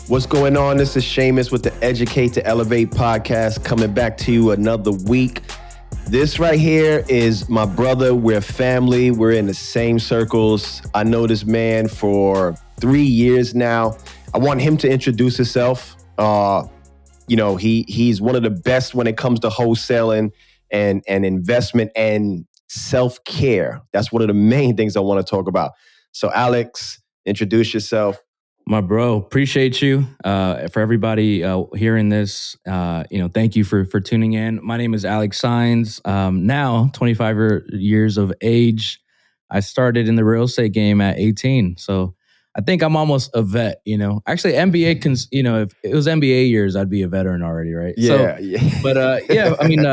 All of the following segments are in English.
What's going on? This is Shamus with the Educate to Elevate podcast, coming back to you another week. This right here is my brother. We're family. We're in the same circles. I know this man for 3 years now. I want him to introduce himself. He's one of the best when it comes to wholesaling and investment and self-care. That's one of the main things I want to talk about. So Alex, introduce yourself. My bro, appreciate you. For everybody hearing this, thank you for tuning in. My name is Alex Saenz. Now 25 years of age. I started in the real estate game at 18. So I think I'm almost a vet, Actually, NBA if it was NBA years, I'd be a veteran already, right? Yeah.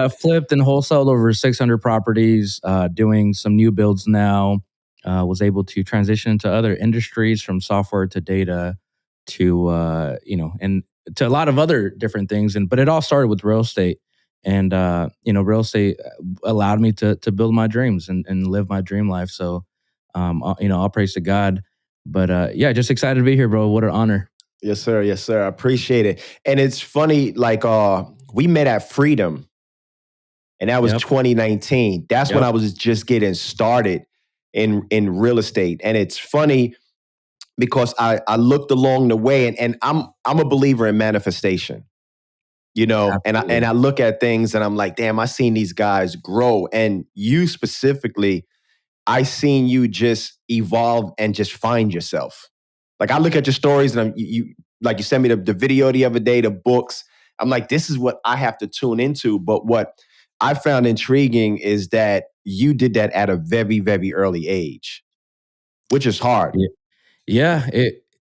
Flipped and wholesaled over 600 properties, doing some new builds now. Was able to transition into other industries from software to data to, and to a lot of other different things. But it all started with real estate. And, real estate allowed me to build my dreams and live my dream life. So, all praise to God. But just excited to be here, bro. What an honor. Yes, sir. Yes, sir. I appreciate it. And it's funny, we met at Freedom, and that was 2019. That's when I was just getting started in real estate. And it's funny because I looked along the way, and I'm a believer in manifestation, Absolutely. and I look at things and I'm like, damn, I seen these guys grow. And you specifically, I seen you just evolve and just find yourself. Like, I look at your stories and you sent me the video the other day, the books. I'm like, this is what I have to tune into. But what I found intriguing is that you did that at a very, very early age, which is hard. Yeah,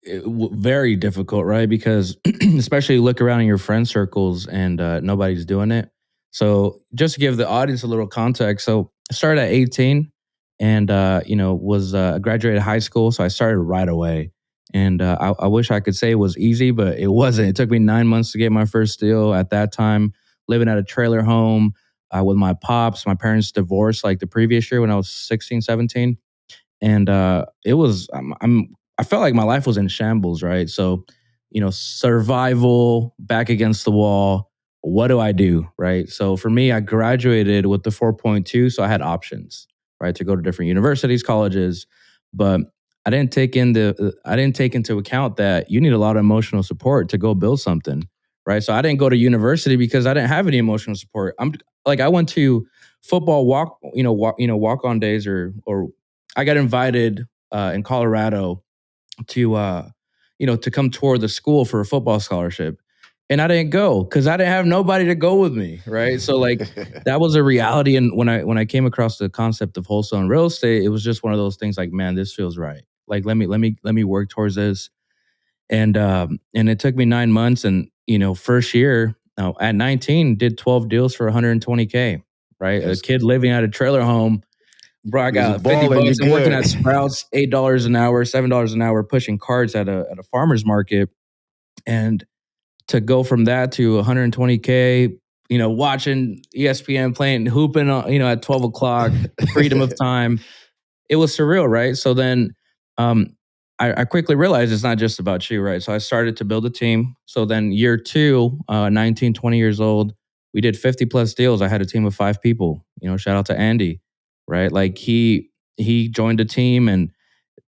very difficult, right? Because especially you look around in your friend circles and nobody's doing it. So just to give the audience a little context, so I started at 18 and, was graduated high school. So I started right away. And I wish I could say it was easy, but it wasn't. It took me 9 months to get my first deal at that time, living at a trailer home with my pops. My parents divorced like the previous year when I was 16, 17. And it was, I felt like my life was in shambles, right? So, survival, back against the wall. What do I do, right? So for me, I graduated with the 4.2, so I had options, right, to go to different universities, colleges, but I didn't take into account that you need a lot of emotional support to go build something, right? So I didn't go to university because I didn't have any emotional support. I went to football walk on days or I got invited in Colorado to come tour the school for a football scholarship. And I didn't go because I didn't have nobody to go with me, right? So that was a reality. And when I came across the concept of wholesale and real estate, it was just one of those things like, man, this feels right. Like, let me work towards this. And it took me 9 months. And, first year at 19, did 12 deals for $120K, right? Yes. A kid living at a trailer home. Bro, I got $50. I'm working at Sprouts, $8 an hour, $7 an hour, pushing carts at a farmer's market. And to go from that to 120K, watching ESPN playing, hooping, at 12 o'clock, freedom of time. It was surreal, right? So then I quickly realized it's not just about you, right? So I started to build a team. So then year 2, 19, 20 years old, we did 50 plus deals. I had a team of 5 people, shout out to Andy, right? Like he joined a team and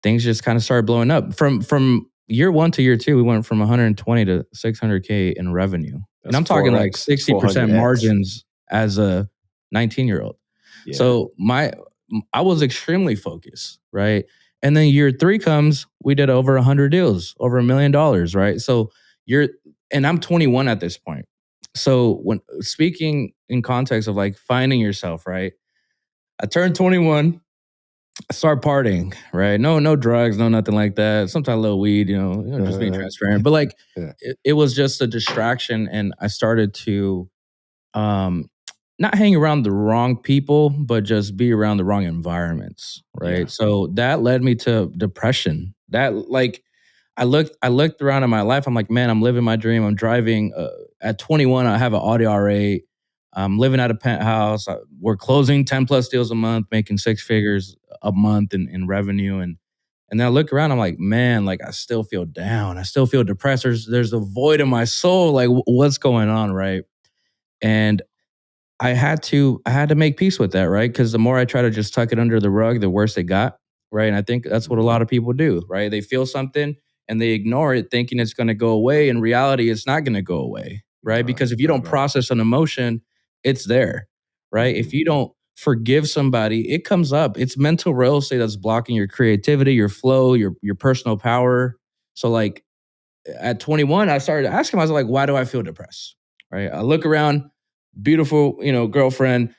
things just kind of started blowing up. From year 1 to year 2, we went from 120 to 600K in revenue. And I'm talking 4X, like 60% 400X. margins as a 19-year-old. Yeah. So I was extremely focused, right? And then year 3 comes, we did over 100 deals, over $1 million, right? So and I'm 21 at this point. So when speaking in context of like finding yourself, right? I turned 21, I start partying, right? No drugs, no nothing like that. Sometimes a little weed, just being transparent. But it was just a distraction, and I started to not hang around the wrong people, but just be around the wrong environments, right? Yeah. So that led me to depression. I looked around in my life. I'm like, man, I'm living my dream. I'm driving. At 21, I have an Audi R8. I'm living at a penthouse. We're closing 10 plus deals a month, making 6 figures a month in revenue. And then I look around, I'm like, man, like I still feel down. I still feel depressed. There's a void in my soul. Like what's going on, right? And I had to make peace with that, right? Because the more I try to just tuck it under the rug, the worse it got, right? And I think that's what a lot of people do, right? They feel something and they ignore it, thinking it's going to go away. In reality, it's not going to go away, right? Because if you don't process an emotion, it's there, right? If you don't forgive somebody, it comes up. It's mental real estate that's blocking your creativity, your flow, your personal power. So, like at 21, I started asking myself, like, why do I feel depressed? Right? I look around, beautiful, girlfriend,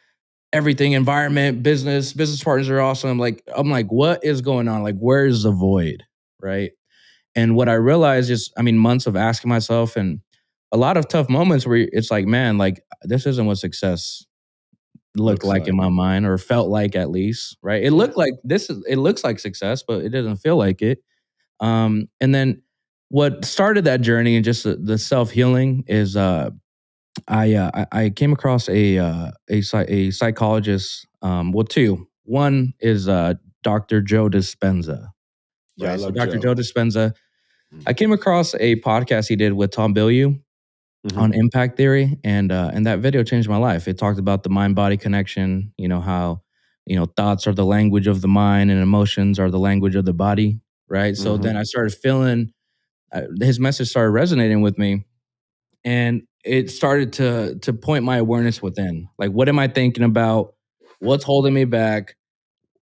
everything, environment, business partners are awesome. I'm like, what is going on? Like, where is the void? Right. And what I realized is, I mean, months of asking myself and a lot of tough moments where it's like, man, like this isn't what success looked Looks like in like. my mind, or felt like, at least, right? It looks like success, but it doesn't feel like it. And then what started that journey and just the self-healing is I came across a psychologist. Well, two. One is Dr. Joe Dispenza, Yeah, I right? So love Dr. Joe. Joe Dispenza, I Mhm. came across a podcast he did with Tom Bilyeu on Mhm. impact theory, and that video changed my life. It talked about the mind body connection. How thoughts are the language of the mind, and emotions are the language of the body, right? So then Mhm. I started feeling his message started resonating with me, and it started to point my awareness within. Like, what am I thinking about? What's holding me back?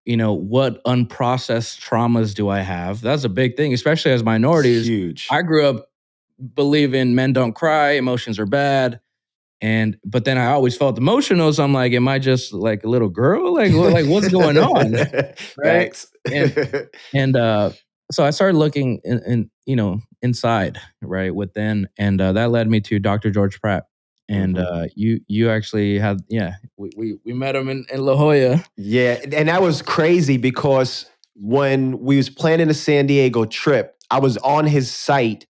What unprocessed traumas do I have? That's a big thing, especially as It's minorities. huge. I grew up believing men don't cry, emotions are bad. But then I always felt emotional. So I'm like, am I just like a little girl? Like what's going on? Right. Facts. And and so I started looking inside, right, within, and that led me to Dr. George Pratt. And Mhm. you actually had, yeah, we met him in La Jolla. Yeah, and that was crazy because when we was planning the San Diego trip, I was on his site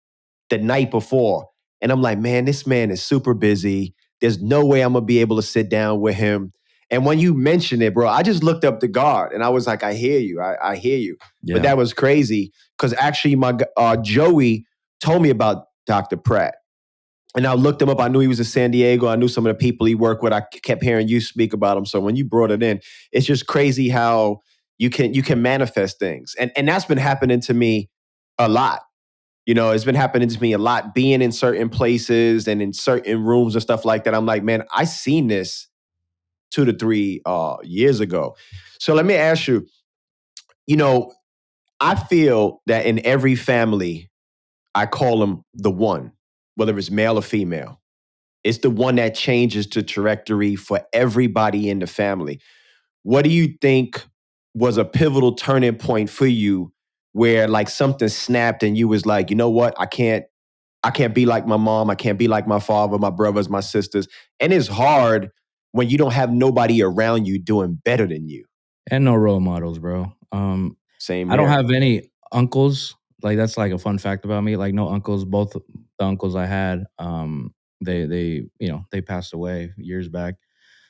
the night before. And I'm like, man, this man is super busy. There's no way I'm gonna be able to sit down with him. And when you mentioned it, bro, I just looked up the guard and I was like, I hear you. I hear you. But Yeah. that was crazy because actually my Joey told me about Dr. Pratt. And I looked him up. I knew he was in San Diego. I knew some of the people he worked with. I kept hearing you speak about him. So when you brought it in, it's just crazy how you can manifest things. And that's been happening to me a lot. It's been happening to me a lot, being in certain places and in certain rooms and stuff like that. I'm like, man, I seen this 2 to 3 years ago. So let me ask you, you know, I feel that in every family, I call them the one, whether it's male or female. It's the one that changes the trajectory for everybody in the family. What do you think was a pivotal turning point for you where like something snapped and you was like, you know what? I can't be like my mom. I can't be like my father, my brothers, my sisters. And it's hard when you don't have nobody around you doing better than you. And no role models, bro. Same I don't here. have any uncles. Like, that's like a fun fact about me. Like, no uncles. Both the uncles I had, they passed away years back.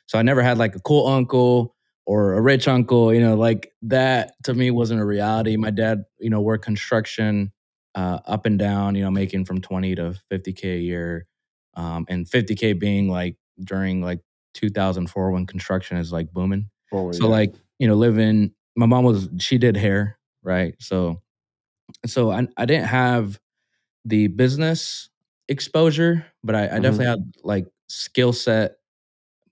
So I never had like a cool uncle or a rich uncle. Like that to me wasn't a reality. My dad, worked construction, up and down. Making from 20 to 50K a year, and 50K being like during like 2004 when construction is like booming. Oh So yeah. like living. My mom she did hair, right? So I didn't have the business exposure, but I definitely Hmm. had like skill set,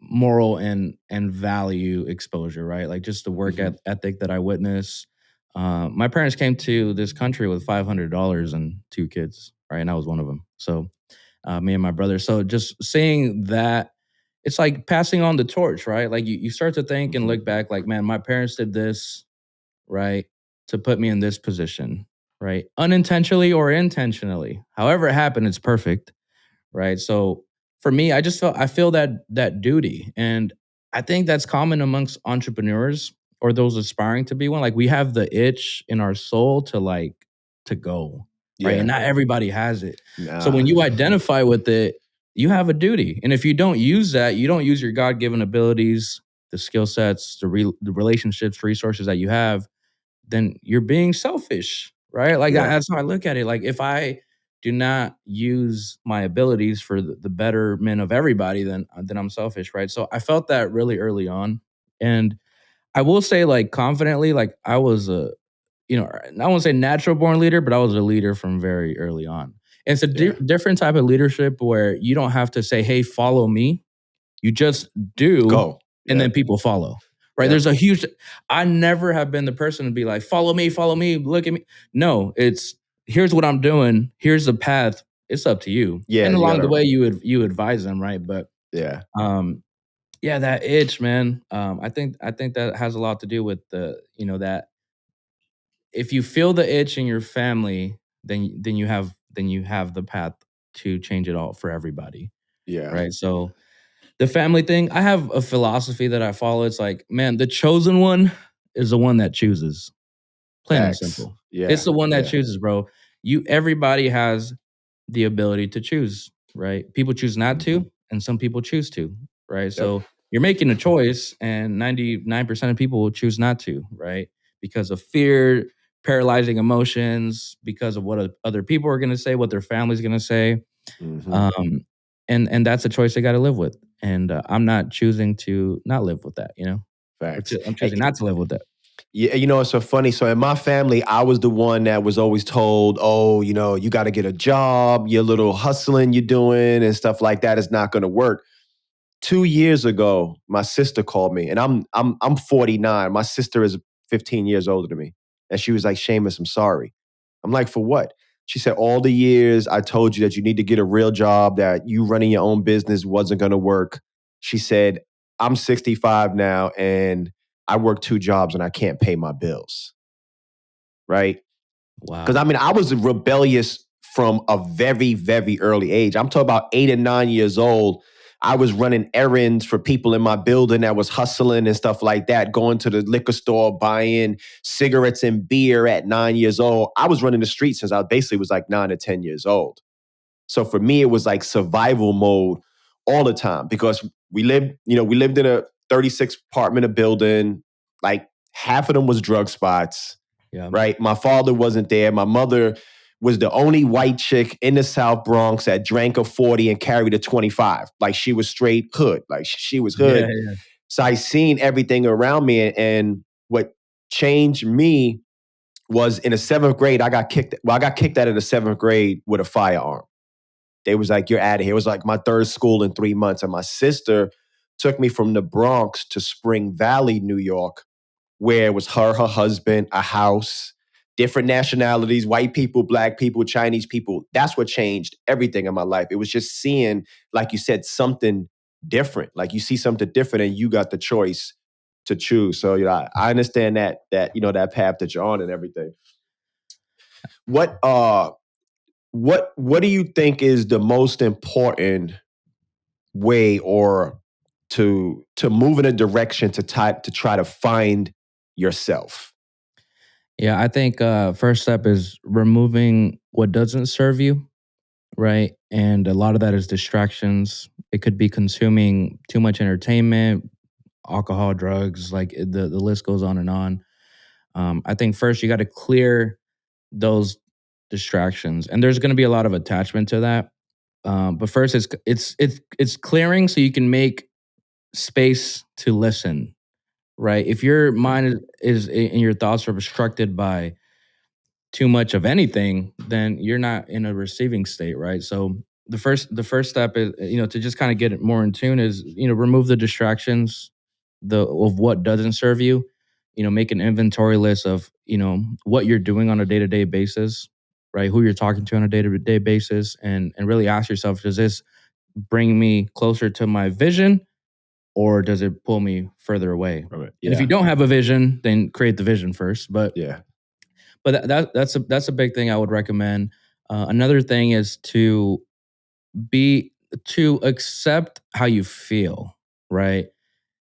moral and value exposure, right? Like just the work Hmm. ethic that I witnessed. My parents came to this country with $500 and two kids, right? And I was one of them. So me and my brother. So just seeing that, it's like passing on the torch, right? Like you start to think and Hmm. look back, like, man, my parents did this, right, to put me in this position, right? Unintentionally or intentionally. However it happened, it's perfect, right? So for me, I feel that duty, and I think that's common amongst entrepreneurs or those aspiring to be one. Like we have the itch in our soul to go, right? And Yeah. not everybody has it. So Nah. when you identify with it, you have a duty, and if you don't use that, you don't use your God given abilities, the skill sets, the relationships, resources that you have. then you're being selfish, right? Like Yeah. that's how I look at it. Like if I do not use my abilities for the betterment of everybody, then I'm selfish, right? So I felt that really early on, and I will say, like confidently, like I was a, I won't say natural born leader, but I was a leader from very early on. And it's a Yeah. different type of leadership where you don't have to say, "Hey, follow me." You just do, Go. and Yep. then people follow. Right? Yep. There's a huge. I never have been the person to be like, follow me, look at me." No, it's here's what I'm doing. Here's the path. It's up to you. Yeah. And You along the gotta. way, you advise them, right? But Yeah. um, yeah, that itch, man. I think that has a lot to do with that if you feel the itch in your family, then you have the path to change it all for everybody, Yeah. right? So the family thing, I have a philosophy that I follow. It's like, man, the chosen one is the one that chooses. Plain and Facts. simple. It's Yeah. the one that Yeah. chooses, bro. Everybody has the ability to choose, right? People choose not Hmm. to, and some people choose to, right? Yep. So you're making a choice, and 99% of people will choose not to, right? Because of fear, paralyzing emotions, because of what other people are going to say, what their family's going to say, Hmm. um, and that's a choice they got to live with. And I'm not choosing to not live with that, Facts. I'm choosing not to live with that. Yeah, it's so funny. So in my family, I was the one that was always told, "Oh, you got to get a job. Your little hustling you're doing and stuff like that is not going to work." 2 years ago, my sister called me, and I'm 49. My sister is 15 years older than me, and she was like, "Shamus, I'm sorry." I'm like, "For what?" She said, "All the years I told you that you need to get a real job, that you running your own business wasn't going to work." She said, "I'm 65 now, and I work two jobs, and I can't pay my bills." Right? Because I Wow. mean, I was rebellious from a very, very early age. I'm talking about 8 and 9 years old. I was running errands for people in my building that was hustling and stuff like that, going to the liquor store, buying cigarettes and beer at 9 years old. I was running the streets since I basically was like 9 or 10 years old. So for me, it was like survival mode all the time because we lived in a 36 apartment building. Like half of them was drug spots, Yeah. right? My father wasn't there. My mother was the only white chick in the South Bronx that drank a 40 and carried a 25. Like she was straight hood. Like she was Yeah. hood. Yeah. So I seen everything around me. And what changed me was in the seventh grade, I got kicked. Well, I got kicked out of the seventh grade with a firearm. They was like, "You're out of here." It was like my third school in 3 months. And my sister took me from the Bronx to Spring Valley, New York, where it was her husband, a house, different nationalities, white people, black people, Chinese people. That's what changed everything in my life. It was just seeing, like you said, something different. Like you see something different and you got the choice to choose. So I understand that path that you're on and everything. What what do you think is the most important way or to move in a direction to try to find yourself? Yeah, I think first step is removing what doesn't serve you, right? And a lot of that is distractions. It could be consuming too much entertainment, alcohol, drugs, like the list goes on and on. I think first you got to clear those distractions, and there's going to be a lot of attachment to that. But first, it's clearing so you can make space to listen, right? If your mind is and your thoughts are obstructed by too much of anything, then you're not in a receiving state, right? So the first step is to just kind of get it more in tune is remove the distractions of what doesn't serve you. Make an inventory list of what you're doing on a day to day basis, right? Who you're talking to on a day to day basis, and really ask yourself, does this bring me closer to my vision, or does it pull me further away? Right. And if you Yeah. don't have a vision, then create the vision first. But Yeah. but that's a big thing I would recommend. Another thing is be to accept how you feel, right?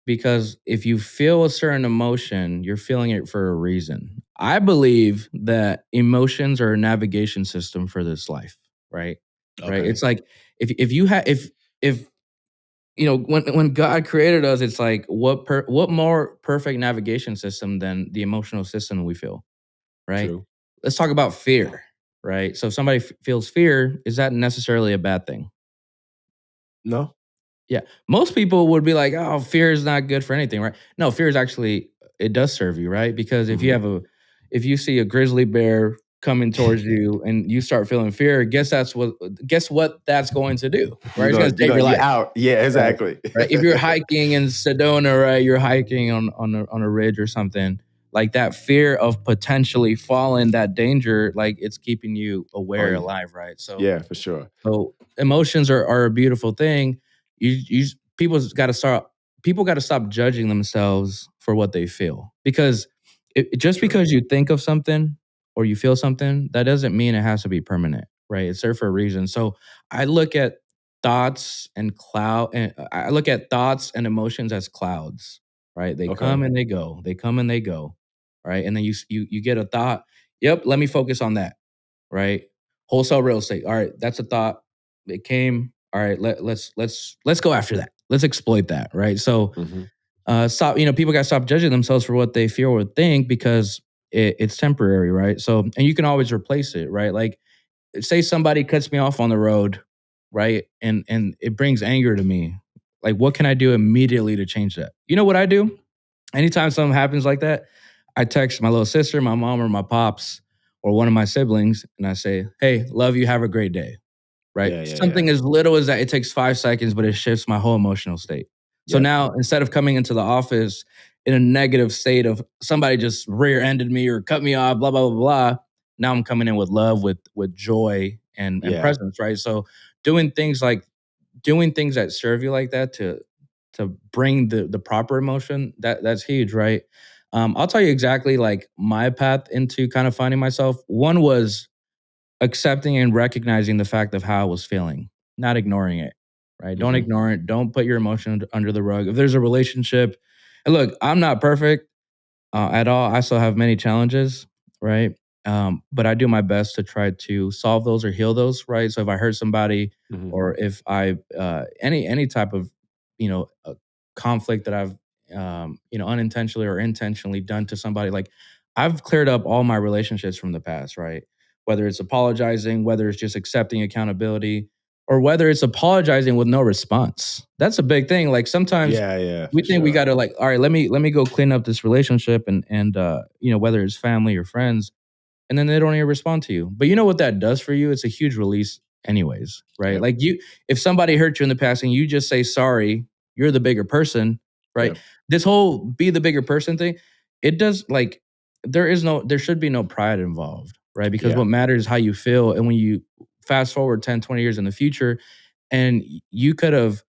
Because if you feel a certain emotion, you're feeling it for a reason. I believe that emotions are a navigation system for this life, right? Right. Okay. It's like if you have if when God created us, it's like what more perfect navigation system than the emotional system we feel, right? True. Let's talk about fear, right? So if somebody feels fear, is that necessarily a bad thing? No. Yeah. Most people would be like, "Oh, fear is not good for anything," right? No, fear is actually it does serve you, right? Because Hmm. if you see a grizzly bear coming towards you and you start feeling fear, guess what that's going to do, right? It's going to save your You're life. out. Yeah, Right, exactly. right. If you're hiking in Sedona, right, you're hiking on a ridge or something, like that fear of potentially falling, that danger, like it's keeping you Oh aware, yeah. alive, right? So Yeah, for sure. so emotions are a beautiful thing. You people got to stop judging themselves for what they feel because just True. because you think of something or you feel something, that doesn't mean it has to be permanent, right? It's there for a reason. So I look at I look at thoughts and emotions as clouds, right? They Okay. come and they go. They come and they go, right? And then you get a thought. Yep, let me focus on that, right? Wholesale real estate. All right, that's a thought. It came. All right, let's go after that. Let's exploit that, right? So Hmm. stop. People got to stop judging themselves for what they feel or think because it's temporary, right? So and you can always replace it, right? Like say somebody cuts me off on the road, right? And it brings anger to me. Like what can I do immediately to change that? You know what I do? Anytime something happens like that, I text my little sister, my mom, or my pops, or one of my siblings, and I say, "Hey, love you. Have a great day." Right? Yeah, yeah, yeah. Something as little as that, it takes 5 seconds, but it shifts my whole emotional state. So Yep. now instead of coming into the office in a negative state of somebody just rear-ended me or cut me off, blah, blah, blah, blah, now I'm coming in with love, with joy and Yeah. presence, right? So doing things like doing things that serve you like that to bring the proper emotion, that's huge, right? I'll tell you exactly like my path into kind of finding myself. One was accepting and recognizing the fact of how I was feeling, not ignoring it, right? Don't Hmm. ignore it. Don't put your emotion under the rug. If there's a relationship, and look, I'm not perfect at all. I still have many challenges, right? But I do my best to try to solve those or heal those, right? So if I hurt somebody, Hmm. or if I any type of conflict that I've unintentionally or intentionally done to somebody, like I've cleared up all my relationships from the past, right? Whether it's apologizing, whether it's just accepting accountability, or whether it's apologizing with no response. That's a big thing. Like sometimes Yeah, yeah, we for think we sure. gotta like, all right, let me go clean up this relationship and whether it's family or friends, and then they don't even respond to you. But you know what that does for you? It's a huge release anyways, right? Yep. Like if somebody hurt you in the past and you just say sorry, you're the bigger person, right? Yep. This whole be the bigger person thing, it does like there should be no pride involved, right? Because Yeah. what matters is how you feel. And when you fast forward 10, 20 years in the future, and you could have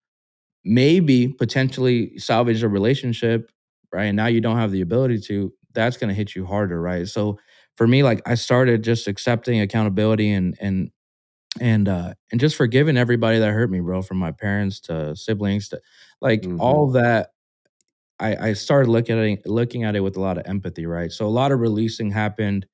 maybe potentially salvaged a relationship, right? And now you don't have the ability to, that's gonna hit you harder, right? So for me, like I started just accepting accountability and just forgiving everybody that hurt me, bro, from my parents to siblings to like Hmm. all that. I started looking at it with a lot of empathy, right? So a lot of releasing happened.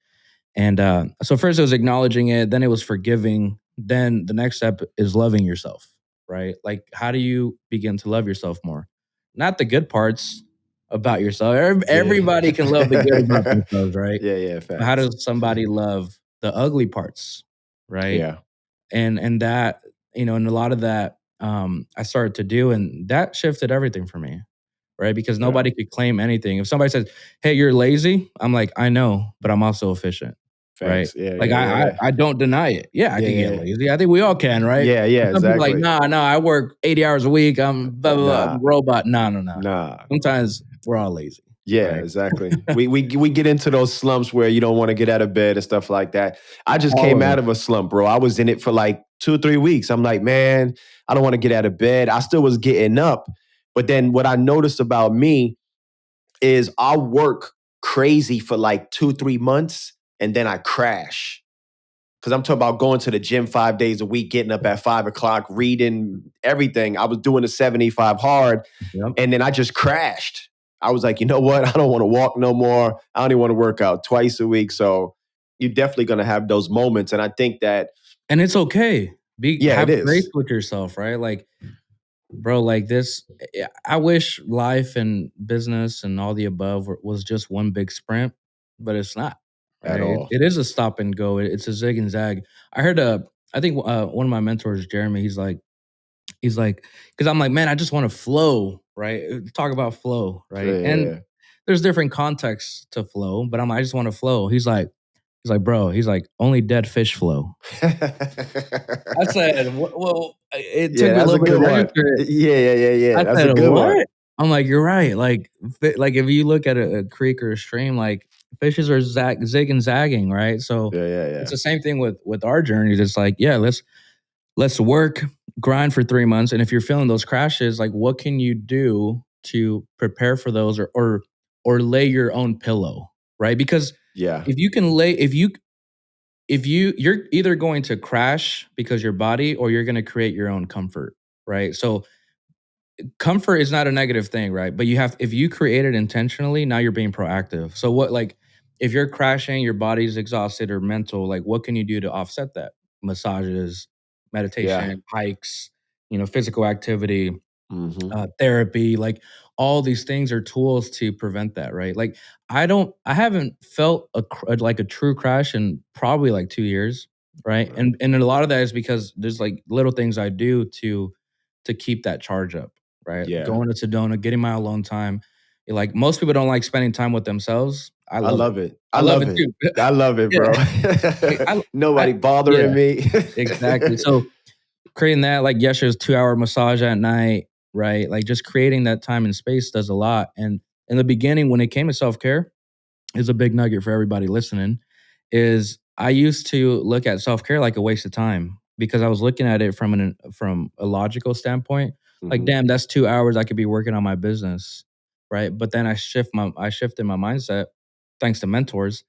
And so first it was acknowledging it, then it was forgiving. Then the next step is loving yourself, right? Like, how do you begin to love yourself more? Not the good parts about yourself. Yeah. Everybody can love the good about themselves, right? Yeah, yeah, But how facts. does somebody love the ugly parts, right? Yeah. And that, and a lot of that I started to do, and that shifted everything for me, right? Because Yeah. nobody could claim anything. If somebody says, "Hey, you're lazy," I'm like, "I know, but I'm also efficient." Right? Facts. Yeah, Like yeah, yeah, yeah. I don't deny it. Yeah, I Yeah, could get yeah. lazy. I think we all can, right? Yeah, yeah, Some people are like, exactly. "Nah, nah, I work 80 hours a week. I'm blah blah, blah, I'm a Nah, robot." No, no, no. nah. Sometimes we're all lazy, Yeah, right? exactly. We get into those slumps where you don't want to get out of bed and stuff like that. I just came out Always. of a slump, bro. I was in it for like 2 or 3 weeks. I'm like, man, I don't want to get out of bed. I still was getting up. But then what I noticed about me is I work crazy for like 2, 3 months and then I crash. Cause I'm talking about going to the gym 5 days a week, getting up at 5 o'clock, reading everything. I was doing the 75 hard. Yep. And then I just crashed. I was like, you know what? I don't want to walk no more. I don't even want to work out twice a week. So you're definitely going to have those moments. And I think that, And it's okay. yeah, it Have grace is. with yourself, right? Like bro, like this, I wish life and business and all the above was just one big sprint, but it's not. at Right? all. It is a stop and go. It's a zig and zag. I heard I think one of my mentors, Jeremy, he's like, because I'm like, man, I just want to flow, right? Talk about flow, right? And Yeah. there's different contexts to flow, but I just want to flow. He's like, bro, he's like, only dead fish flow. I said, well, it took Yeah, me a that's a little bit good to one. register it. Yeah. I That's a said, good one. what? I'm like, you're right. Like if you look at a creek or a stream, like fishes are zig and zagging, right? So it's Yeah. the same thing with our journeys. It's like, yeah, let's work, grind for 3 months. And if you're feeling those crashes, like what can you do to prepare for those or lay your own pillow, right? Because Yeah. if you can lay, you're either going to crash because your body or you're going to create your own comfort, right? So comfort is not a negative thing, right? But if you create it intentionally, now you're being proactive. So what, like, if you're crashing, your body's exhausted or mental, like what can you do to offset that? Massages, Yeah. meditation, hikes, physical activity, Hmm. therapy, like all these things are tools to prevent that, right? Like I haven't felt like a true crash in probably like 2 years, right? Right. And a lot of that is because there's like little things I do to keep that charge up, right? Yeah. Going to Sedona, getting my alone time. Like most people don't like spending time with themselves. I I love it. love it. I I love love it it. too. I love it, Yeah, bro. like I Nobody yeah, bothering me. exactly. So creating that, like yesterday's 2-hour massage at night, right? Like just creating that time and space does a lot. And in the beginning, when it came to self-care, is a big nugget for everybody listening, is I used to look at self-care like a waste of time because I was looking at it from a logical standpoint. Like, Hmm. damn, that's 2 hours I could be working on my business, right? But then I shifted my mindset thanks to mentors.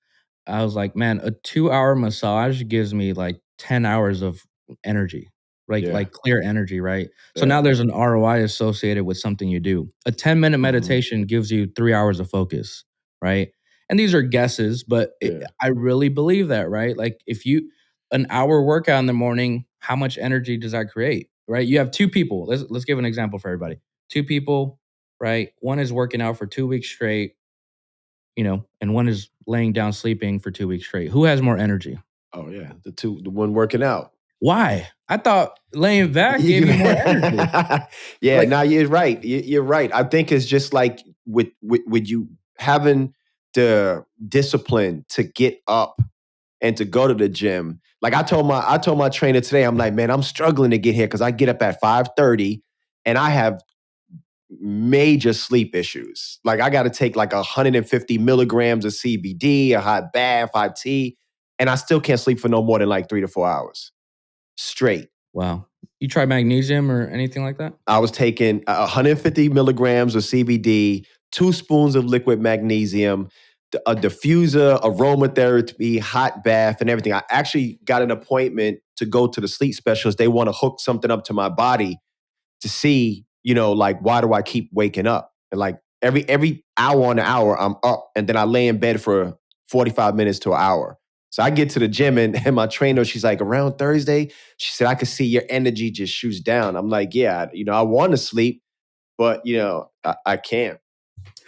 I was like, man, a 2-hour massage gives me like 10 hours of energy, Yeah. like clear energy, right? So Yeah. now there's an ROI associated with something you do. A 10-minute Hmm. meditation gives you 3 hours of focus, right? And these are guesses, but Yeah. I really believe that, right? Like if you an hour workout in the morning, how much energy does that create, right? You have two people. Let's give an example for everybody. Two people, right? One is working out for 2 weeks straight, and one is laying down sleeping for 2 weeks straight. Who has more energy? Oh yeah. The one working out. Why? I thought laying back gave you more energy. Yeah, Like, no, you're right. You're right. I think it's just like with you having the discipline to get up and to go to the gym. Like I told my trainer today, I'm like, man, I'm struggling to get here because I get up at 5:30 and I have major sleep issues. Like I got to take like 150 milligrams of CBD, a hot bath, hot tea, and I still can't sleep for no more than like 3 to 4 hours straight. wow. You try magnesium or anything like that? I was taking 150 milligrams of CBD, 2 spoons of liquid magnesium, a diffuser, aromatherapy, hot bath, and everything. I actually got an appointment to go to the sleep specialist. They want to hook something up to my body to see, like why do I keep waking up? And like every hour on an hour, I'm up, and then I lay in bed for 45 minutes to an hour. So I get to the gym and my trainer, she's like, around Thursday, she said, I could see your energy just shoots down. I'm like, yeah, I want to sleep, but I can't.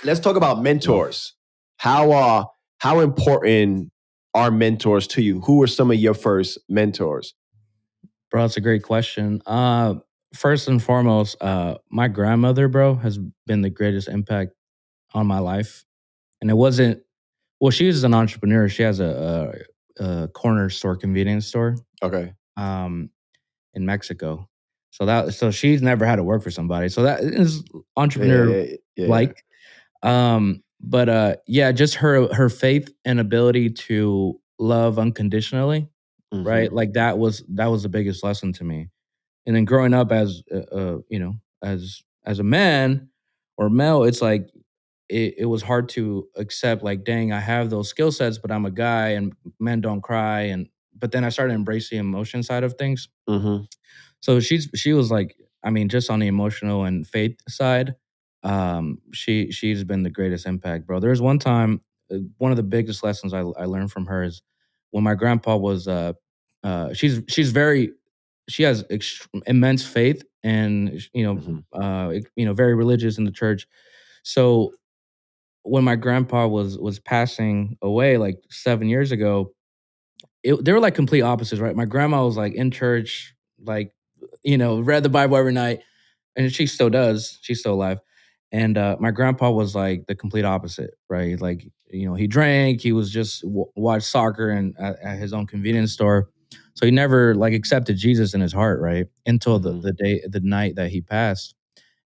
Let's talk about Wow. mentors. How important are mentors to you? Who are some of your first mentors? Bro, that's a great question. First and foremost, my grandmother, bro, has been the greatest impact on my life. And it wasn't, well, she is an entrepreneur. She has a corner store, convenience store, Okay. um, in Mexico. So she's never had to work for somebody. So that is entrepreneur Yeah. like. But yeah, just her faith and ability to love unconditionally, right? Hmm. Like that was the biggest lesson to me. And then growing up as as a man or male, it's like it was hard to accept, like, dang, I have those skill sets, but I'm a guy and men don't cry. And but then I started embracing the emotion side of things. Hmm. So she was like, I mean, just on the emotional and faith side, she's been the greatest impact, bro. There's one time, one of the biggest lessons I learned from her is when my grandpa was she's very she has immense faith, and Mhm. very religious in the church. So when my grandpa was passing away like 7 years ago, they were like complete opposites, right? My grandma was like in church, like read the Bible every night, and she still does. She's still alive. And my grandpa was like the complete opposite, right? Like he drank, he was just watched soccer and at his own convenience store. So he never like accepted Jesus in his heart, right? Until the Mhm. the day, the night that he passed.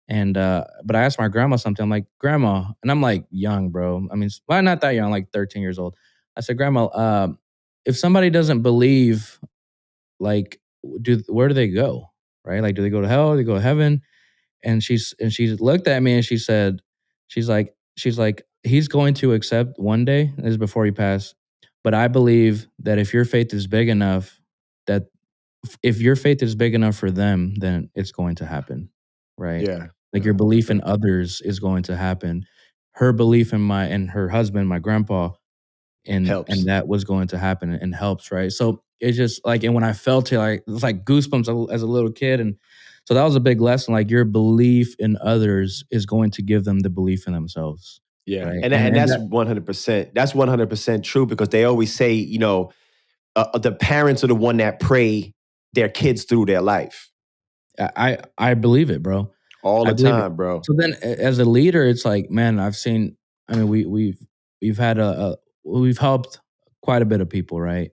And but I asked my grandma something. I'm like, Grandma, and I'm like young, bro. I mean, well, not that young, like 13 years old. I said, Grandma, if somebody doesn't believe, like, where do they go? Right? Like, do they go to hell? Do they go to heaven? And she looked at me and she said, she's like, he's going to accept one day. This is before he passed. But I believe that if your faith is big enough, that if your faith is big enough for them, then it's going to happen, right? Yeah. Like your Yeah. belief in Okay. others is going to happen. Her belief in my and her husband, my grandpa, and Helps. that was going to happen and helps, right? So it's just like, and when I felt it, like it was like goosebumps as a little kid, and so that was a big lesson. Like your belief in others is going to give them the belief in themselves, Yeah. right? And And that's that 100%. That's 100% true because they always say, the parents are the one that pray their kids through their life I believe it, bro. all I the believe it. time, bro. So then, as a leader, it's like, man, I've seen. I mean, we've had we've helped quite a bit of people, right?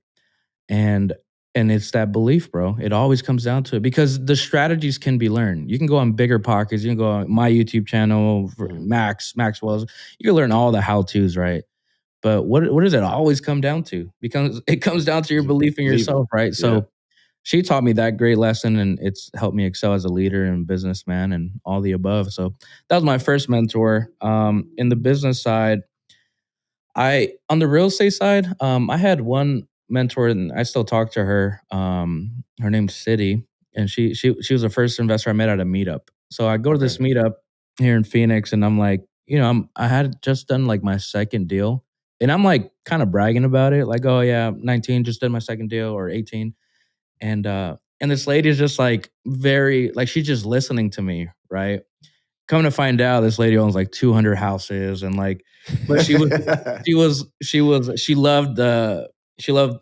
And and it's that belief, bro. It always comes down to it because the strategies can be learned. You can go on Bigger Pockets. You can go on my YouTube channel, for Mhm. Maxwell's. You can learn all the how tos, right? But what does it always come down to? Because it comes down to your belief in Believe it. yourself, right? Yeah. So she taught me that great lesson, and it's helped me excel as a leader and businessman and all the above. So that was my first mentor. In the business side, I on the real estate side, I had one mentor, and I still talk to her. Her name's City, and she was the first investor I met at a meetup. So I go to this Okay. meetup here in Phoenix, and I'm like, I had just done like my second deal, and I'm like kind of bragging about it, like, oh yeah, 19, just did my second deal, or 18, and this lady is just like very like she's just listening to me, right? Come to find out, this lady owns like 200 houses, and like, but she loved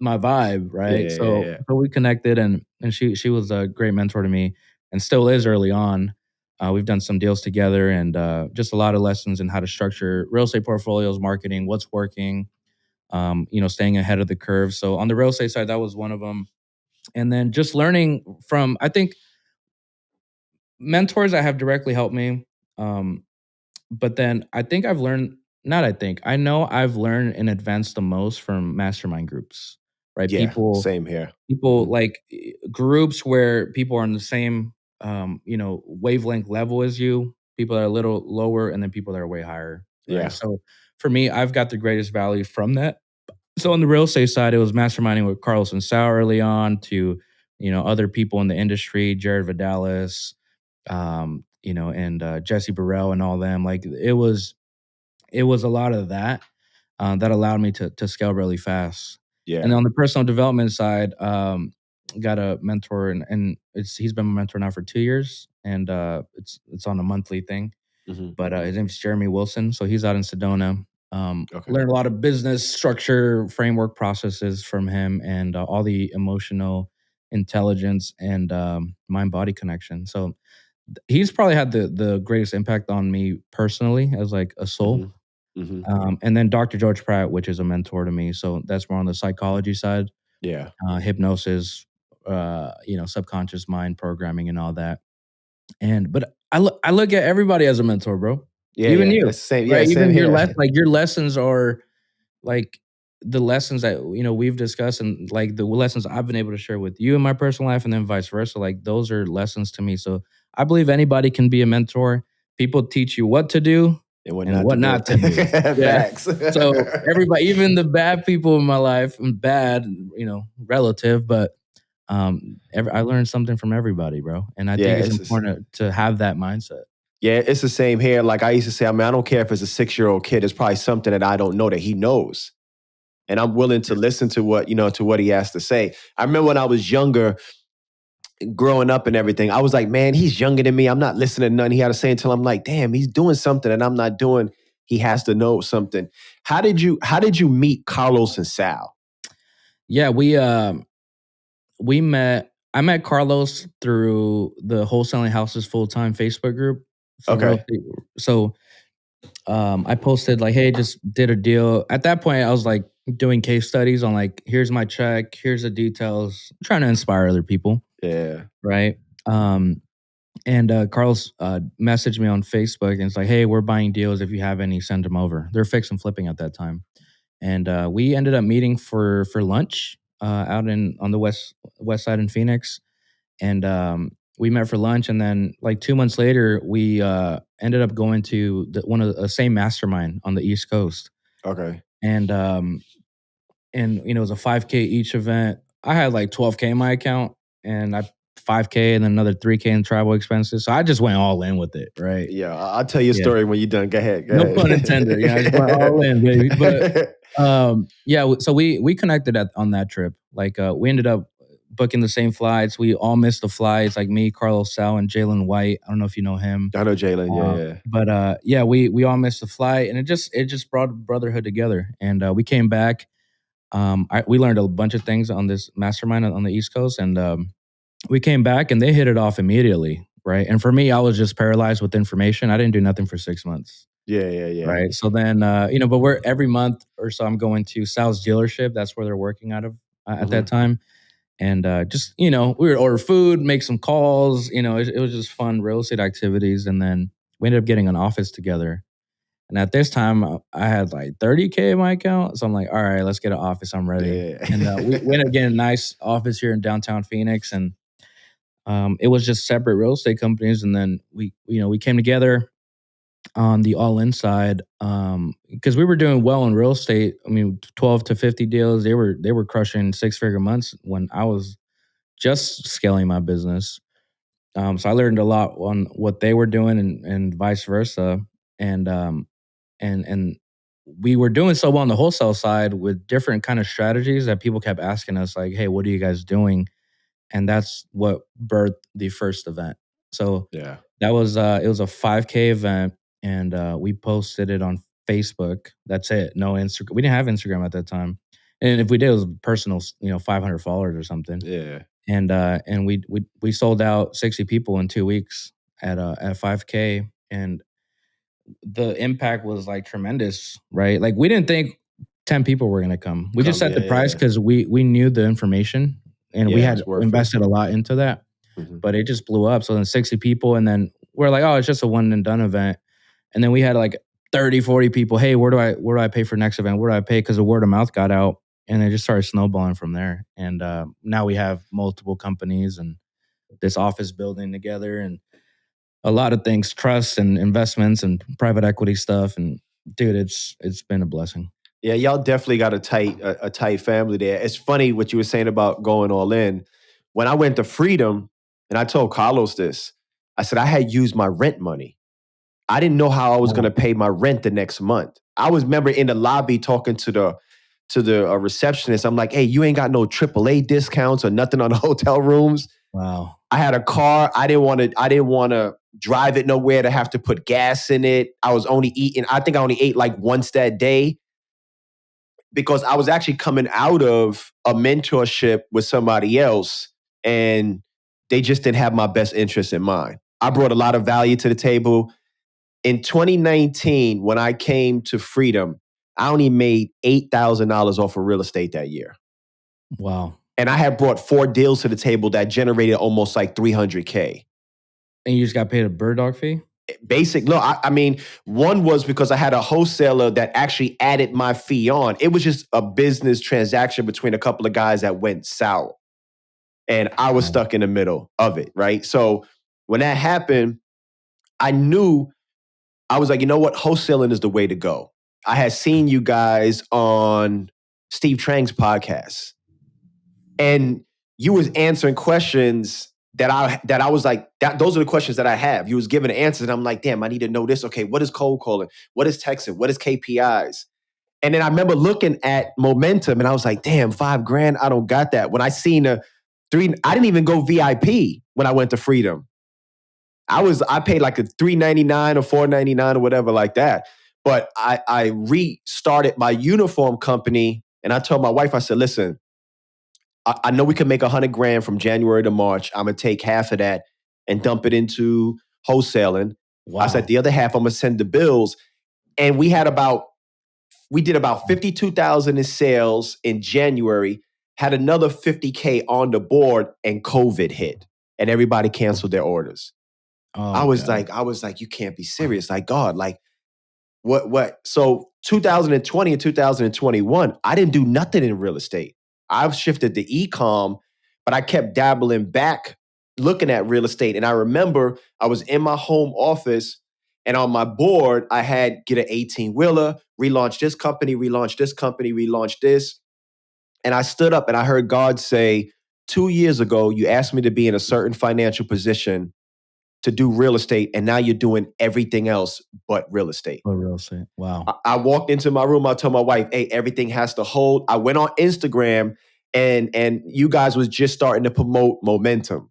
my vibe, Yeah, right? yeah, So yeah. so we connected, and she was a great mentor to me, and still is early on. We've done some deals together, and just a lot of lessons in how to structure real estate portfolios, marketing, what's working, staying ahead of the curve. So on the real estate side, that was one of them. And then just learning from, I think, mentors that have directly helped me. Um, but then I think I've learned, not I think, I know I've learned and advanced the most from mastermind groups, right? Yeah, same here. People Mhm. like groups where people are on the same, wavelength level as you, people that are a little lower, and then people that are way higher, right? Yeah. So for me, I've got the greatest value from that. So on the real estate side, it was masterminding with Carlos and Sal early on to, other people in the industry, Jared Vidalis, and Jesse Burrell and all them. Like it was a lot of that that allowed me to scale really fast. And Yeah. then on the personal development side, got a mentor, and he's been my mentor now for 2 years, and it's on a monthly thing. Mhm. But his name's Jeremy Wilson, so he's out in Sedona. Okay. Learned a lot of business structure framework processes from him, and all the emotional intelligence and mind body connection. So he's probably had the greatest impact on me personally as like a soul. Mhm. Mhm. And then Dr. George Pratt, which is a mentor to me. So that's more on the psychology side, Yeah. hypnosis, subconscious mind programming and all that. And but I look at everybody as a mentor, bro. Yeah, Even yeah. you, That's the same. Yeah, right? same Even here. your lessons are like the lessons that we've discussed, and like the lessons I've been able to share with you in my personal life, and then vice versa. Like those are lessons to me. So I believe anybody can be a mentor. People teach you what to do And what and not to what do. not to do. Yeah. Facts. So everybody, even the bad people in my life, and bad, relative, but I learned something from everybody, bro. And I Yeah, think it's it's just important to have that mindset. yeah, it's the same here. Like I used to say, I mean, I don't care if it's a 6-year-old kid, it's probably something that I don't know that he knows. And I'm willing to listen to what, to what he has to say. I remember when I was younger, growing up and everything, I was like, man, he's younger than me. I'm not listening to nothing he had to say until I'm like, damn, he's doing something and I'm not doing. He has to know something. How did you meet Carlos and Sal? Yeah, we met. I met Carlos through the Wholesaling Houses full time Facebook group. So real Okay. estate. So I posted like, hey, just did a deal. At that point, I was like doing case studies on like, here's my check, here's the details, trying to inspire other people, Yeah. right? And Carlos messaged me on Facebook and it's like, hey, we're buying deals. If you have any, send them over. They're fix and flipping at that time. And we ended up meeting for lunch out in on the west side in Phoenix, and we met for lunch. And then like 2 months later, we ended up going to one of the same mastermind on the East Coast, Okay. and it was a 5K each event. I had like 12K in my account, and I 5K and then another 3K in travel expenses. So I just went all in with it, right? Yeah. I'll tell you a Yeah, story when you're done. Go ahead. Go no pun intended. I just went all in, baby. But ahead. so we connected on that trip. Like we ended up booking the same flights. We all missed the flights. Like me, Carlos Sal, and Jalen White. I don't know if you know him. I know Jalen. Yeah. But yeah, we all missed the flight, and it just brought brotherhood together. And we came back. We learned a bunch of things on this mastermind on the East Coast, and we came back, and they hit it off immediately, right? And for me, I was just paralyzed with information. I didn't do nothing for 6 months. Yeah. Yeah. Yeah. Right. So then, but we're every month or so, I'm going to Sal's dealership. That's where they're working out of at that Mhm. time. And just, we would order food, make some calls. It was just fun real estate activities. And then we ended up getting an office together. And at this time, I had like 30K in my account. So I'm like, all right, let's get an office. I'm ready. Yeah. And we ended up getting a nice office here in downtown Phoenix. And it was just separate real estate companies. And then we came together on the all-in side, because we were doing well in real estate. I mean, 12 to 50 deals. They were crushing six-figure months when I was just scaling my business. So I learned a lot on what they were doing and vice versa. And and we were doing so well on the wholesale side with different kind of strategies that people kept asking us, like, hey, what are you guys doing? And that's what birthed the first event. So Yeah. that was it was a 5K event, and we posted it on Facebook. That's it. No Instagram. We didn't have Instagram at that time, and if we did, it was personal. 500 followers or something. Yeah. And we sold out 60 people in 2 weeks at 5K, and the impact was like tremendous, right? Like we didn't think 10 people were gonna come. We just Come. set Yeah. the price Yeah. because we knew the information, and we Yeah. had It's worth it. invested a lot into that. Mhm. But it just blew up. So then 60 people, and then we're like, oh, it's just a one and done event. And then we had like 30, 40 people. Hey, where do I pay for next event? Where do I pay? Because the word of mouth got out, and it just started snowballing from there. And now we have multiple companies and this office building together, and a lot of things, trusts and investments and private equity stuff. And dude, it's been a blessing. Yeah, y'all definitely got a tight family there. It's funny what you were saying about going all in. When I went to Freedom, and I told Carlos this, I said I had used my rent money. I didn't know how I was going Wow. to pay my rent the next month. I was remember in the lobby talking to the receptionist. I'm like, hey, you ain't got no AAA discounts or nothing on the hotel rooms. Wow. I had a car. I didn't want to drive it nowhere to have to put gas in it. I was only eating. I think I only ate like once that day because I was actually coming out of a mentorship with somebody else and they just didn't have my best interest in mind. I brought a lot of value to the table. In 2019, when I came to Freedom, I only made $8,000 off of real estate that year. Wow. And I had brought 4 deals to the table that generated almost like 300K. And you just got paid a bird dog fee? No, I mean, one was because I had a wholesaler that actually added my fee on. It was just a business transaction between a couple of guys that went sour. And I was Wow. stuck in the middle of it, right? So when that happened, I knew, I was like, you know what? Wholesaling is the way to go. I had seen you guys on Steve Trang's podcast, and you was answering questions that I was like, those are the questions that I have. You was giving answers, and I'm like, damn, I need to know this. Okay, what is cold calling? What is texting? What is KPIs? And then I remember looking at momentum, and I was like, damn, $5,000, I don't got that. When I seen I didn't even go VIP when I went to Freedom. I paid like a $3.99 or $4.99 or whatever like that. But I restarted my uniform company, and I told my wife, I said, listen, I know we can make 100 grand from January to March. I'm gonna take half of that and dump it into wholesaling. I said Wow. the other half I'm gonna send the bills. And we did about 52,000 in sales in January, had another 50K on the board, and COVID hit. And everybody canceled their orders. Oh God. I was like, you can't be serious. Like, God, like what? So 2020 and 2021, I didn't do nothing in real estate. I've shifted to e-com, but I kept dabbling back, looking at real estate. And I remember I was in my home office, and on my board, I had get an 18-wheeler, relaunch this company, relaunch this company, relaunch this. And I stood up and I heard God say, 2 years ago, you asked me to be in a certain financial position to do real estate, and now you're doing everything else but real estate. For real estate. Wow. I walked into my room. I told my wife, "Hey, everything has to hold." I went on Instagram, and you guys was just starting to promote momentum,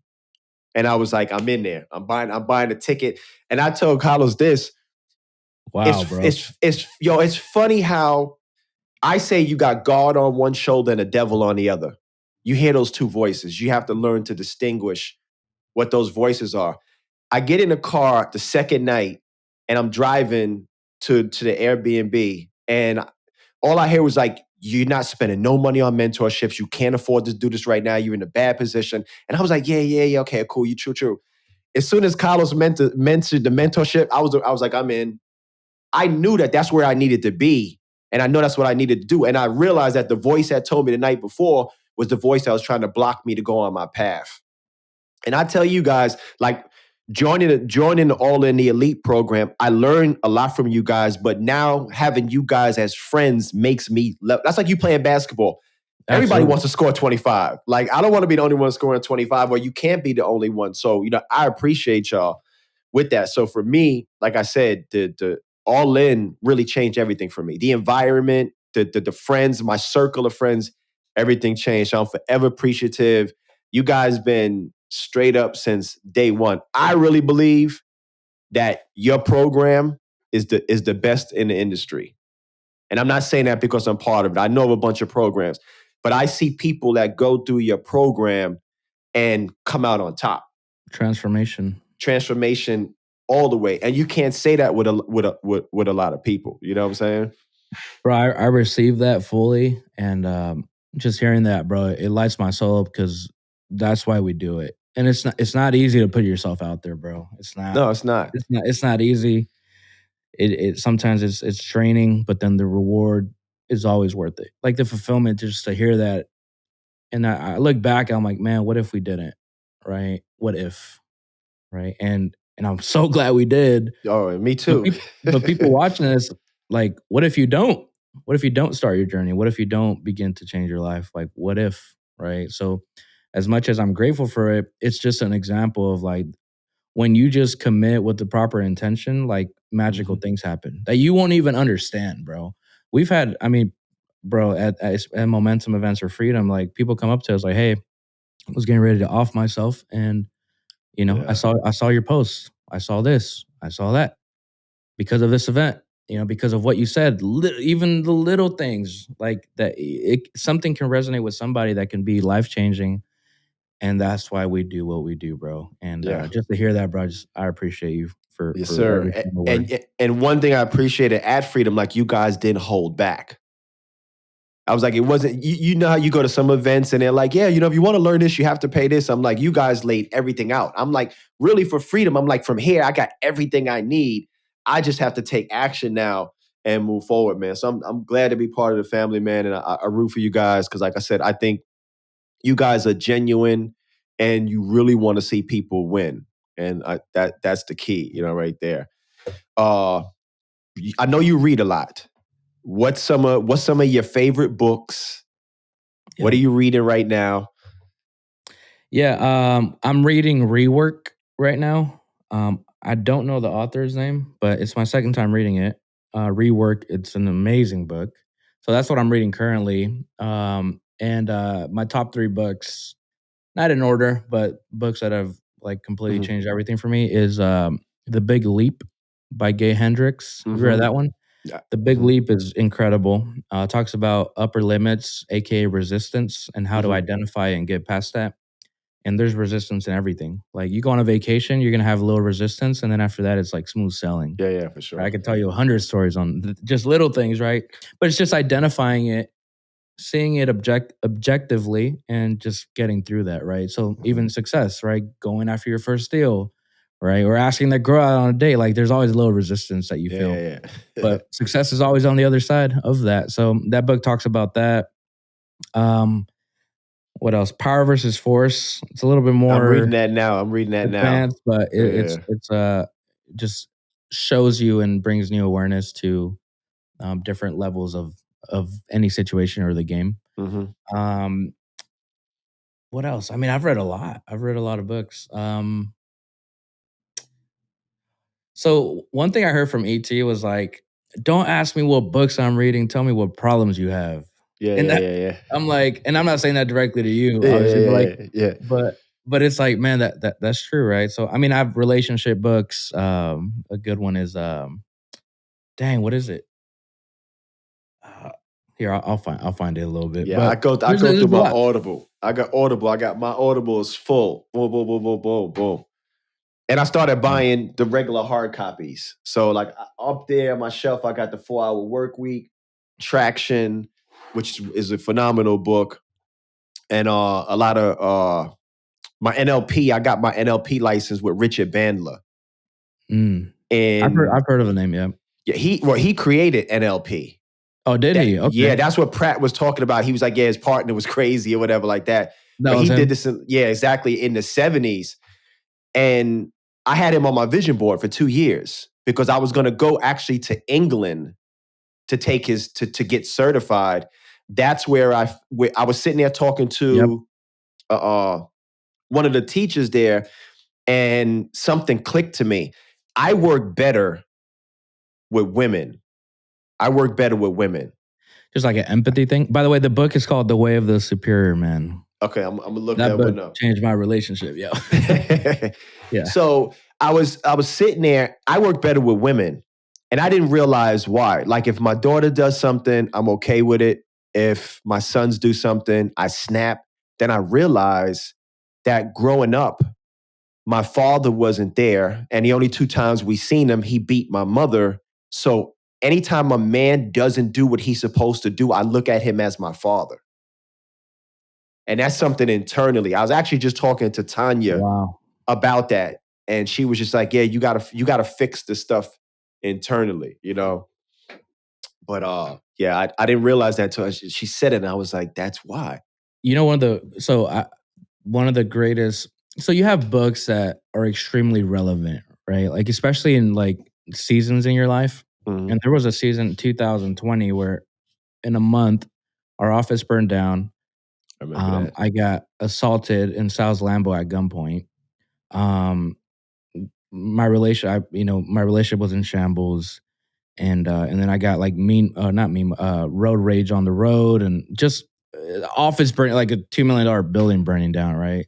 and I was like, "I'm in there. I'm buying a ticket." And I told Carlos this. Wow, bro. It's funny how I say you got God on one shoulder and a devil on the other. You hear those two voices. You have to learn to distinguish what those voices are. I get in the car the second night, and I'm driving to the Airbnb, and all I hear was like, "You're not spending no money on mentorships. You can't afford to do this right now. You're in a bad position." And I was like, yeah, okay, cool, you true. As soon as Carlos mentioned the mentorship, I was like, I'm in. I knew that that's where I needed to be, and I know that's what I needed to do. And I realized that the voice that told me the night before was the voice that was trying to block me to go on my path. And I tell you guys, like joining the All in the Elite program, I learned a lot from you guys. But now having you guys as friends makes me. That's like you playing basketball. Everybody Absolutely. wants to score 25. Like I don't want to be the only one scoring 25, or you can't be the only one. So I appreciate y'all with that. So for me, like I said, the All in really changed everything for me. The environment, the friends, my circle of friends, everything changed. So I'm forever appreciative. You guys been straight up since day one. I really believe that your program is the best in the industry. And I'm not saying that because I'm part of it. I know of a bunch of programs, but I see people that go through your program and come out on top. Transformation. Transformation all the way. And you can't say that with a lot of people. You know what I'm saying? Bro, I received that fully. And just hearing that, bro, it lights my soul up because that's why we do it. And it's not easy to put yourself out there, bro. It's not. No, it's not. It's not easy. It sometimes it's training, but then the reward is always worth it. Like the fulfillment just to hear that. And I look back, I'm like, man, what if we didn't? Right? What if? Right? And I'm so glad we did. Oh, me But too. people watching this, like, what if you don't? What if you don't start your journey? What if you don't begin to change your life? Like, what if? Right? So as much as I'm grateful for it, it's just an example of like when you just commit with the proper intention, like magical Mhm. things happen that you won't even understand, bro. We've had, I mean, bro, at momentum events for freedom, like people come up to us like, hey, I was getting ready to off myself, and Yeah. I saw your post, I saw this, I saw that because of this event, because of what you said, even the little things like that, something can resonate with somebody that can be life changing, and that's why we do what we do, bro. And Yeah. just to hear that, bro, I appreciate you Yes, for sir. every single word. And one thing I appreciated at Freedom, like you guys didn't hold back. I was like, it wasn't, you know how you go to some events and they're like, yeah, if you want to learn this, you have to pay this. I'm like, you guys laid everything out. I'm like, really for Freedom, I'm like, from here, I got everything I need. I just have to take action now and move forward, man. So I'm glad to be part of the family, man. And I root for you guys because, like I said, I think you guys are genuine and you really want to see people win. And that's the key, right there. Uh, I know you read a lot. What's some of your favorite books? What Yeah. are you reading right now? Yeah, I'm reading Rework right now. I don't know the author's name, but it's my second time reading it. Rework, it's an amazing book. So that's what I'm reading currently. And my top three books. not in order, but books that have like completely Mm-hmm. changed everything for me is The Big Leap by Gay Hendricks. Have you read Mm-hmm. that one? Yeah. The Big Mm-hmm. Leap is incredible. Talks about upper limits, aka resistance, and how to Mm-hmm. identify and get past that. And there's resistance in everything. Like you go on a vacation, you're gonna have a little resistance, and then after that, it's like smooth sailing. Yeah, yeah, for Right? I sure. could tell you 100 stories on just little things, right? But it's just identifying it, seeing it objectively, and just getting through that, right? So Mm-hmm. even success, right? Going after your first deal, right? Or asking that girl out on a date, like there's always a little resistance that you Yeah, feel. yeah, yeah. But success is always on the other side of that. So that book talks about that. What else? Power versus Force. It's a little bit I'm reading more that now. I'm reading that now. advanced, but Yeah. it's just shows you and brings new awareness to different levels of any situation or the game. Mm-hmm. Um, what else? I mean, I've read a lot. I've read a lot of books. So one thing I heard from ET was like, "Don't ask me what books I'm reading. Tell me what problems you have." Yeah, And yeah, that yeah, yeah. I'm like, and I'm not saying that directly to you, Yeah, obviously, but yeah, like, yeah, yeah. but it's like, man, that's true, right? So I mean, I have relationship books. A good one is dang, what is it? Uh, Here, I'll find it a little bit. Yeah, But I go there's through a my lot. Audible. I got Audible. I got my Audible is full. Boom, boom, boom, boom, boom, boom. And I started Yeah. buying the regular hard copies. So like up there on my shelf, I got the 4 Hour Work Week, Traction, which is a phenomenal book, and a lot of my NLP. I got my NLP license with Richard Bandler, Mm. and I've heard of the name. Yeah. yeah, he created NLP. Oh, did he? Yeah, Okay, that's what Pratt was talking about. He was like, yeah, his partner was crazy or whatever like that. that But was he did him. this, yeah, exactly in the 70s. And I had him on my vision board for 2 years because I was going to go actually to England to take to get certified. That's where I was sitting there talking Yep. to one of the teachers there, and something clicked to me. I work better with women. I work better with women. Just like an empathy thing. By the way, the book is called The Way of the Superior Man. Okay, I'm gonna look That that book one up. changed my relationship. Yeah. Yeah. So I was sitting there. I work better with women, and I didn't realize why. Like if my daughter does something, I'm okay with it. If my sons do something, I snap. Then I realize that growing up, my father wasn't there, and the only 2 times we seen him, he beat my mother. So anytime a man doesn't do what he's supposed to do, I look at him as my father. And that's something internally. I was actually just talking to Tanya Wow. about that, and she was just like, "Yeah, you gotta fix this stuff internally, you know." But yeah, I didn't realize that until she said it, and I was like, "That's why." You know, one of the greatest. So you have books that are extremely relevant, right? Like especially in like seasons in your life. Mhm. And there was a season 2020 where in a month our office burned down. I remember that. I got assaulted in Sal's Lambo at gunpoint. Um, my relationship was in shambles, and then I got like not mean, road rage on the road, and just office burning, like a $2 million building burning down, right?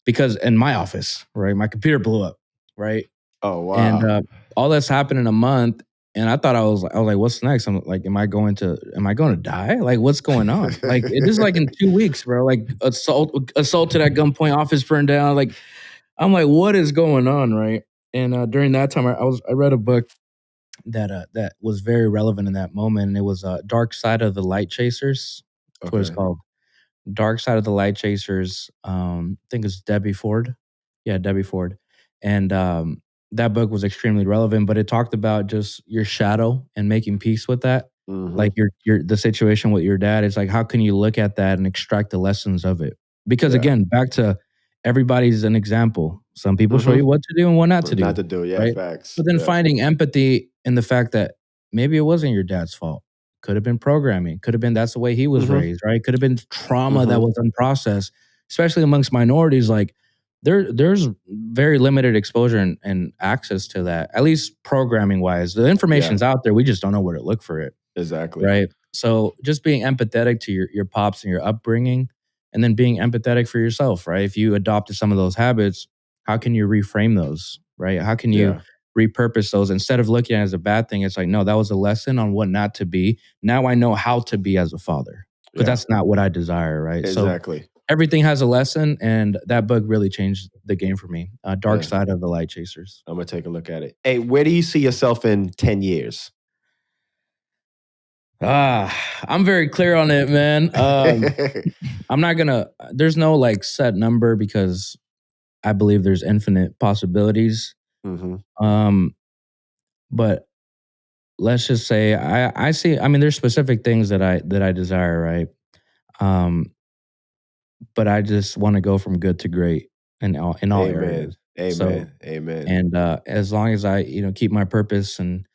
Because in my office, right, my computer blew up, right, Oh and wow. all that's happened in a month. And I was like, what's next? I'm like, am I going to die? Like, what's going on? Like, it is like in 2 weeks, bro. Like, assaulted at gunpoint, office burned down. Like, I'm like, what is going on, right? And during that time, I read a book that was very relevant in that moment, and it was Dark Side of the Light Chasers. That's what it's Okay. called. Dark Side of the Light Chasers. I think it's Debbie Ford. Yeah, Debbie Ford. And that book was extremely relevant, but it talked about just your shadow and making peace with that. Like Mhm. your the situation with your dad. It's like, how can you look at that and extract the lessons of it? Because Yeah. again, back to everybody's an example. Some people show you Mhm. what to do and what not to Not do, to do. Yeah, right? facts. But then Yeah. finding empathy in the fact that maybe it wasn't your dad's fault. Could have been programming. Could have been that's the way he was Mhm. raised, right? Could have been trauma that Mhm. was unprocessed, especially amongst minorities. Like there's very limited exposure and access to that, at least programming wise. The Yeah. information's out there. We just don't know where to look for it, Exactly. right? So just being empathetic to your pops and your upbringing, and then being empathetic for yourself, right? If you adopted some of those habits, how can you reframe those, right? How can you Yeah. repurpose those instead of looking at it as a bad thing? It's like, no, that was a lesson on what not to be. Now I know how to be as a father because Yeah. that's not what I desire, right? So Exactly. everything has a lesson, and that book really changed the game for me. Dark Yeah. Side of the Light Chasers. I'm gonna take a look at it. Hey, where do you see yourself in 10 years? I'm very clear on it, man. I'm not gonna. There's no like set number because I believe there's infinite possibilities. hmm Um, but let's just say I see. I mean, there's specific things that I desire, right? Um, but I just want to go from good to great in all Amen. areas. So, Amen. Amen. and as long as I keep my purpose and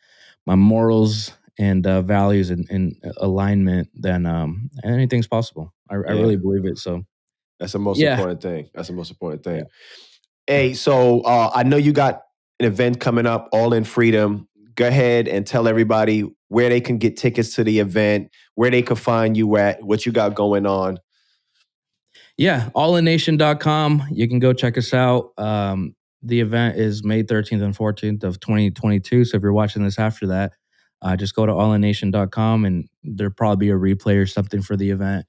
my morals and values in alignment, then anything's possible. I Yeah. really believe it. So That's the most yeah, important thing. That's the most important yeah. thing. Hey, so I know you got an event coming up, All in Freedom. Go ahead and tell everybody where they can get tickets to the event, where they can find you at, what you got going on. Yeah, allinnation.com. You can go check us out. The event is May 13th and 14th of 2022. So if you're watching this after that, just go to allinnation.com and there'll probably be a replay or something for the event.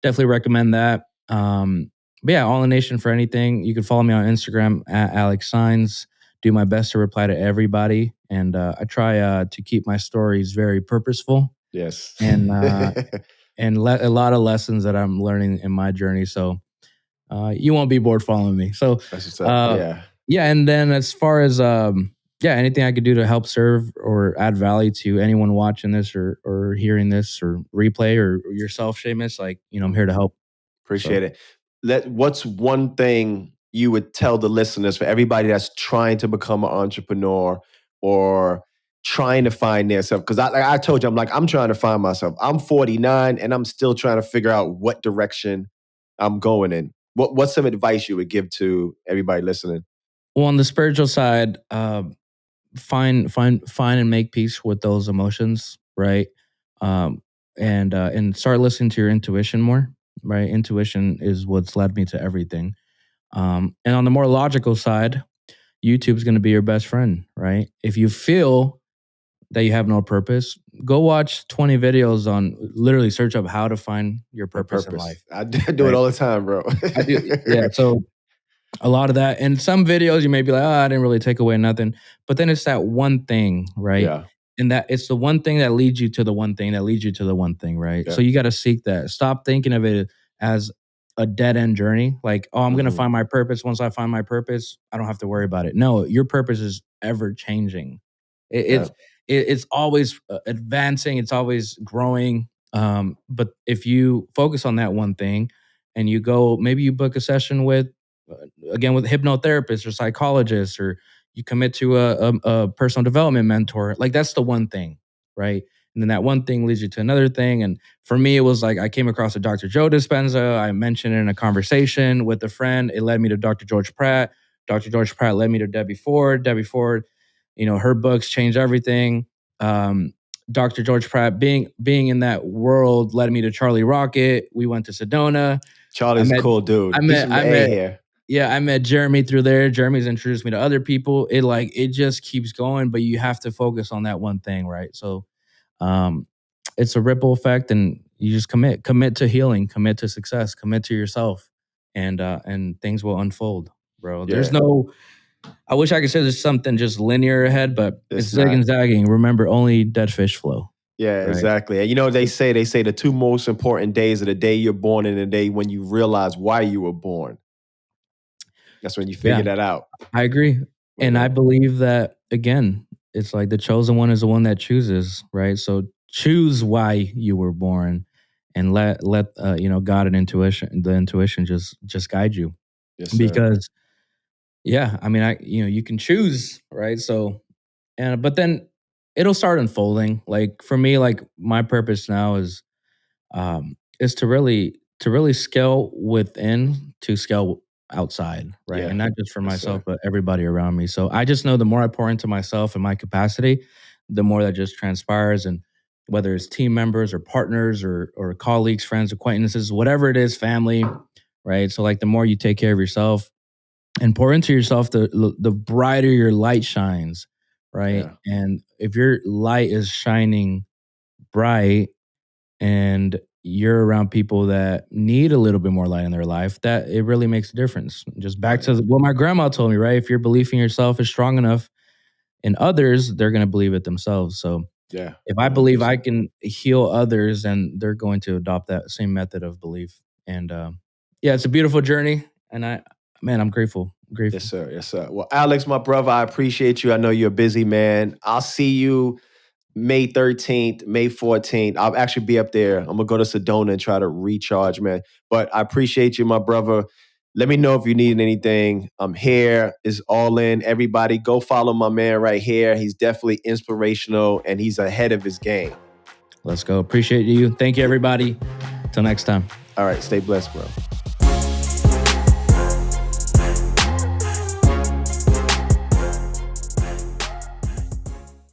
Definitely recommend that. But yeah, All in Nation for anything. You can follow me on Instagram at Alex Saenz. Do my best to reply to everybody. And I try to keep my stories very purposeful Yes. and a lot of lessons that I'm learning in my journey. So you won't be bored following me. So That's what's up. uh, Yeah. yeah, and then as far as yeah, anything I could do to help serve or add value to anyone watching this or hearing this or replay or yourself, Shamus, like I'm here to help. So Appreciate it. What's one thing you would tell the listeners for everybody that's trying to become an entrepreneur or trying to find themselves? Because I told you, I'm trying to find myself. I'm 49 and I'm still trying to figure out what direction I'm going in. What's some advice you would give to everybody listening? well, on the spiritual side, find and make peace with those emotions, right? Um, and start listening to your intuition more, right? Intuition is what's led me to everything. And on the more logical side, YouTube's going to be your best friend, right? If you feel that you have no purpose, go watch 20 videos on literally search up how to find your My purpose in purpose. life, I do it right? all the time, bro. I do. Yeah. So a lot of that. And some videos you may be like, oh, I didn't really take away nothing. But then it's that one thing, right? Yeah. And that it's the one thing that leads you to the one thing that leads you to the one thing, right? Yeah. So you got to seek that. Stop thinking of it as a dead end journey. Like, oh, I'm going to hmm find my purpose. Once I find my purpose, I don't have to worry about it. No, your purpose is ever changing. It, Yeah. it's it's always advancing. It's always growing. But if you focus on that one thing and you go, maybe you book a session with again with hypnotherapists or psychologists, or you commit to a personal development mentor, like that's the one thing, right? And then that one thing leads you to another thing. And for me, it was like I came across a Dr. Joe Dispenza. I mentioned it in a conversation with a friend. It led me to Dr. George Pratt. Dr. George Pratt led me to Debbie Ford. Debbie Ford, her books changed everything. Dr. George Pratt being in that world led me to Charlie Rocket. We went to Sedona. I Charlie's a met cool dude. I He's met from I the A met here. yeah, I met Jeremy through there. Jeremy's introduced me to other people. It just keeps going, but you have to focus on that one thing, right? So um it's a ripple effect, and you just commit to healing, commit to success, commit to yourself, and things will unfold, bro. There's Yeah. no I wish I could say there's something just linear ahead, but it's It's zig not. and zagging. Remember, only dead fish flow, Yeah, right? exactly. And they say the two most important days are the day you're born and the day when you realize why you were born. That's when you Yeah, figure that out. I agree. But And I yeah, believe that again, it's like the chosen one is the one that chooses, right? So choose why you were born and let God and the intuition just guide you. yes, sir. Because yeah, I mean you can choose, right? So and but then it'll start unfolding. Like for me, like my purpose now is to really scale within to scale outside, right? Yeah, And not just for yes, myself, sir. but everybody around me. So I just know the more I pour into myself and my capacity, the more that just transpires. And whether it's team members or partners or colleagues, friends, acquaintances, whatever it is, family, right? So like the more you take care of yourself and pour into yourself, the brighter your light shines, right? Yeah. And if your light is shining bright and you're around people that need a little bit more light in their life, that it really makes a difference. Just back to what my grandma told me, right? If your belief in yourself is strong enough in others, they're going to believe it themselves. So Yeah. if I believe I can heal others, then they're going to adopt that same method of belief. And yeah, it's a beautiful journey. And I'm grateful. I'm grateful. Yes, sir. Yes, sir. Well, Alex, my brother, I appreciate you. I know you're a busy man. I'll see you May 13th, May 14th. I'll actually be up there. I'm going to go to Sedona and try to recharge, man. But I appreciate you, my brother. Let me know if you need anything. I'm here. It's all in. Everybody, go follow my man right here. He's definitely inspirational and he's ahead of his game. Let's go. Appreciate you. Thank you, everybody. Till next time. All right. Stay blessed, bro.